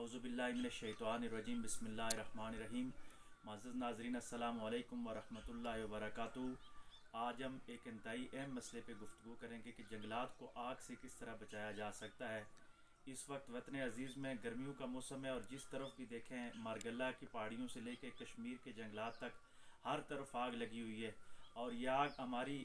औज़ुबिल्लाहिमिनश्शैतानिर्रजीम बिस्मिल्लाहिर्रहमानिर्रहीम। मुअज़्ज़ज़ नाज़रीन अस्सलामु अलैकुम व रहमतुल्लाहि व बरकातुहू। आज हम एक इंतहाई अहम मसले पे गुफ्तगू करेंगे कि जंगलात को आग से किस तरह बचाया जा सकता है। इस वक्त वतन अज़ीज़ में गर्मियों का मौसम है और जिस तरफ भी देखें मारगल्ला की पहाड़ियों से लेकर कश्मीर के जंगलात तक हर तरफ आग लगी हुई है और यह आग हमारी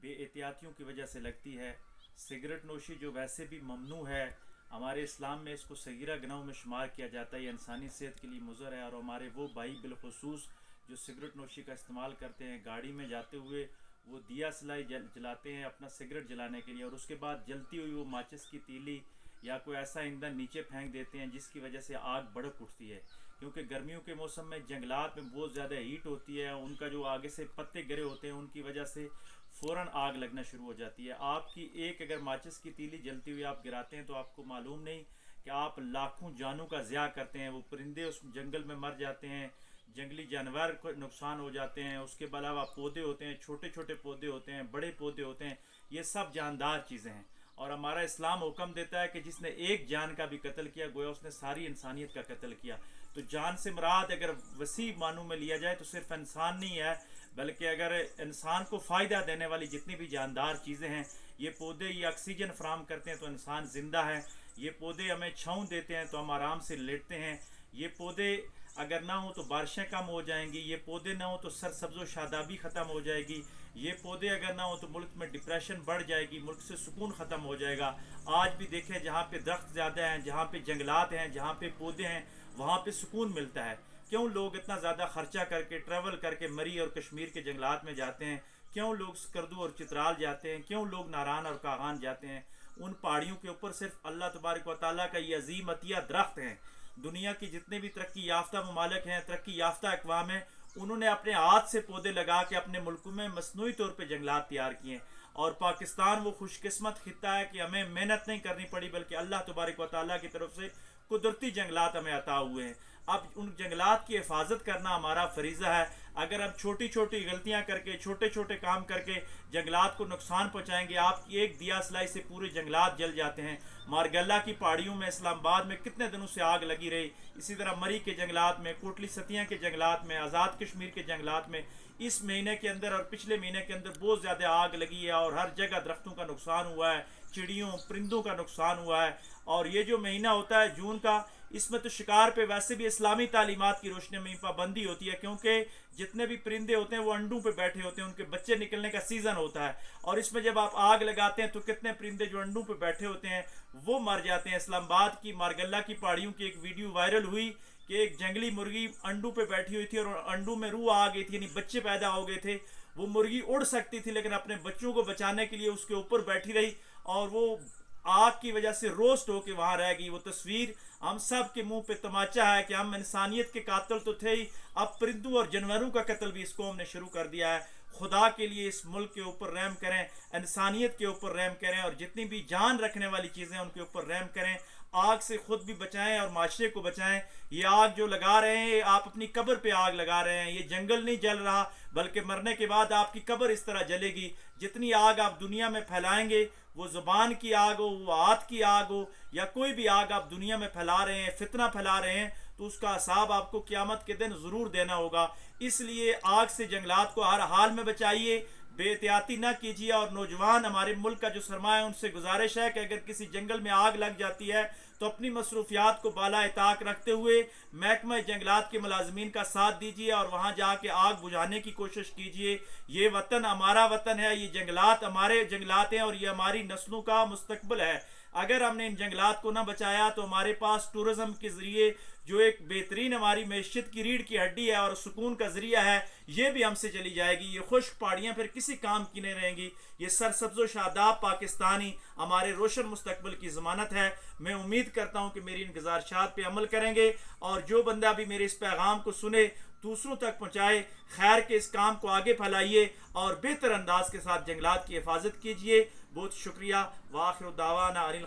बेएहतियातियों की वजह से लगती है। सिगरेट नोशी जो वैसे भी ममनू है, हमारे इस्लाम में इसको सगीरा गुनाहों में शुमार किया जाता है, ये इंसानी सेहत के लिए मुज़र है। और हमारे वो भाई बिलखुसूस जो सिगरेट नोशी का इस्तेमाल करते हैं, गाड़ी में जाते हुए वो दिया सलाई जलाते हैं अपना सिगरेट जलाने के लिए और उसके बाद जलती हुई वो माचिस की तीली या कोई ऐसा ईंधन नीचे फेंक देते हैं जिसकी वजह से आग भड़क उठती है। क्योंकि गर्मियों के मौसम में जंगलात में बहुत ज़्यादा हीट होती है, उनका जो आगे से पत्ते गिरे होते हैं उनकी वजह से फ़ौरन आग लगना शुरू हो जाती है। आपकी एक अगर माचिस की तीली जलती हुई आप गिराते हैं तो आपको मालूम नहीं कि आप लाखों जानों का ज़िया करते हैं। वो परिंदे उस जंगल में मर जाते हैं, जंगली जानवर को नुकसान हो जाते हैं, उसके अलावा पौधे होते हैं, छोटे छोटे पौधे होते हैं, बड़े पौधे होते हैं, ये सब जानदार चीज़ें हैं। और हमारा इस्लाम हुक्म देता है कि जिसने एक जान का भी कत्ल किया गोया उसने सारी इंसानियत का कत्ल किया। तो जान से मुराद अगर वसी मानों में लिया जाए तो सिर्फ इंसान नहीं है, बल्कि अगर इंसान को फ़ायदा देने वाली जितनी भी जानदार चीज़ें हैं, ये पौधे ये ऑक्सीजन फराहम करते हैं तो इंसान ज़िंदा है, ये पौधे हमें छाँव देते हैं तो हम आराम से लेटते हैं, ये पौधे अगर ना हो तो बारिशें कम हो जाएंगी, ये पौधे ना हो तो सरसब्ज़ो शादाबी ख़त्म हो जाएगी, ये पौधे अगर ना हो तो मुल्क में डिप्रेशन बढ़ जाएगी, मुल्क से सुकून ख़त्म हो जाएगा। आज भी देखें जहाँ पे दरख्त ज़्यादा हैं, जहाँ पे जंगलात हैं, जहाँ पे पौधे हैं, वहाँ पे सुकून मिलता है। क्यों लोग इतना ज़्यादा ख़र्चा करके ट्रैवल करके मरी और कश्मीर के जंगलात में जाते हैं? क्यों लोग स्कर्दू और चित्राल जाते हैं? क्यों लोग नारान और कागान जाते हैं? उन पहाड़ियों के ऊपर सिर्फ अल्लाह तबारक व तआला का ये अजीम अतिया दरख्त हैं। दुनिया की जितने भी तरक्की याफ्ता ममालिक हैं, तरक्की याफ्ता अक़वाम हैं, उन्होंने अपने हाथ से पौधे लगा के अपने मुल्कों में मसनूई तौर पर जंगलात तैयार किए हैं। और पाकिस्तान वो खुशकिस्मत खित्ता है कि हमें मेहनत नहीं करनी पड़ी, बल्कि अल्लाह तबारक व तआला की तरफ से कुदरती जंगलात हमें अता हुए हैं। अब उन जंगलात की हिफाजत करना हमारा फरीज़ा है। अगर हम छोटी छोटी गलतियां करके, छोटे छोटे काम करके जंगलात को नुकसान पहुंचाएंगे, आपकी एक दिया सलाई से पूरे जंगलात जल जाते हैं। मारगल्ला की पहाड़ियों में, इस्लामाबाद में कितने दिनों से आग लगी रही, इसी तरह मरी के जंगलात में, कोटली सतिया के जंगलात में, आज़ाद कश्मीर के जंगलात में इस महीने के अंदर और पिछले महीने के अंदर बहुत ज़्यादा आग लगी है और हर जगह दरख्तों का नुकसान हुआ है, चिड़ियों परिंदों का नुकसान हुआ है। और ये जो महीना होता है जून का, इसमें तो शिकार पे वैसे भी इस्लामी तालीमात की रोशनी में पाबंदी होती है, क्योंकि जितने भी परिंदे होते हैं वो अंडों पे बैठे होते हैं, उनके बच्चे निकलने का सीज़न होता है। और इसमें जब आप आग लगाते हैं तो कितने परिंदे जो अंडों पे बैठे होते हैं वो मर जाते हैं। इस्लामाबाद की मारगल्ला की पहाड़ियों की एक वीडियो वायरल हुई कि एक जंगली मुर्गी अंडों पे बैठी हुई थी और अंडों में रूह आ गई थी, यानी बच्चे पैदा हो गए थे। वो मुर्गी उड़ सकती थी लेकिन अपने बच्चों को बचाने के लिए उसके ऊपर बैठी रही और वो आग की वजह से रोस्ट होकर वहां रह गई। वो तस्वीर हम सब के मुंह पे तमाचा है कि हम इंसानियत के कातिल तो थे ही, अब परिंदों और जानवरों का कत्ल भी इस कौम ने शुरू कर दिया है। खुदा के लिए इस मुल्क के ऊपर रहम करें, इंसानियत के ऊपर रहम करें और जितनी भी जान रखने वाली चीज़ें उनके ऊपर रहम करें। आग से खुद भी बचाएं और माशरे को बचाएं। ये आग जो लगा रहे हैं आप अपनी कब्र पे आग लगा रहे हैं, ये जंगल नहीं जल रहा, बल्कि मरने के बाद आपकी कब्र इस तरह जलेगी। जितनी आग आप दुनिया में फैलाएंगे, वो ज़ुबान की आग हो, वो हाथ की आग हो या कोई भी आग आप दुनिया में फैला रहे हैं, फितना फैला रहे हैं, तो उसका हिसाब आपको क़यामत के दिन ज़रूर देना होगा। इसलिए आग से जंगलात को हर हाल में बचाइए, बेहतियाती ना कीजिए। और नौजवान हमारे मुल्क का जो सरमाया है उनसे गुजारिश है कि अगर किसी जंगल में आग लग जाती है तो अपनी मसरूफियात को बाला इताक रखते हुए महकमा जंगलात के मुलाजमीन का साथ दीजिए और वहाँ जाके आग बुझाने की कोशिश कीजिए। ये वतन हमारा वतन है, ये जंगलात हमारे जंगलात हैं और ये हमारी नस्लों का मुस्तकबिल है। अगर हमने इन जंगलात को ना बचाया तो हमारे पास टूरिज़म के ज़रिए जो एक बेहतरीन हमारी मैशियत की रीढ़ की हड्डी है और सुकून का ज़रिया है, ये भी हमसे चली जाएगी। ये खुश्क पहाड़ियाँ फिर किसी काम की नहीं रहेंगी। ये सरसब्ज़ो शादाब पाकिस्तानी हमारे रोशन मुस्तकबिल की ज़मानत है। मैं उम्मीद करता हूँ कि मेरी इन गुज़ारिशात पे अमल करेंगे और जो बंदा भी मेरे इस पैगाम को सुने दूसरों तक पहुँचाए, खैर के इस काम को आगे फैलाइए और बेहतर अंदाज के साथ जंगलात की हिफाजत कीजिए। बहुत शुक्रिया। वाखिर दावाना अनिल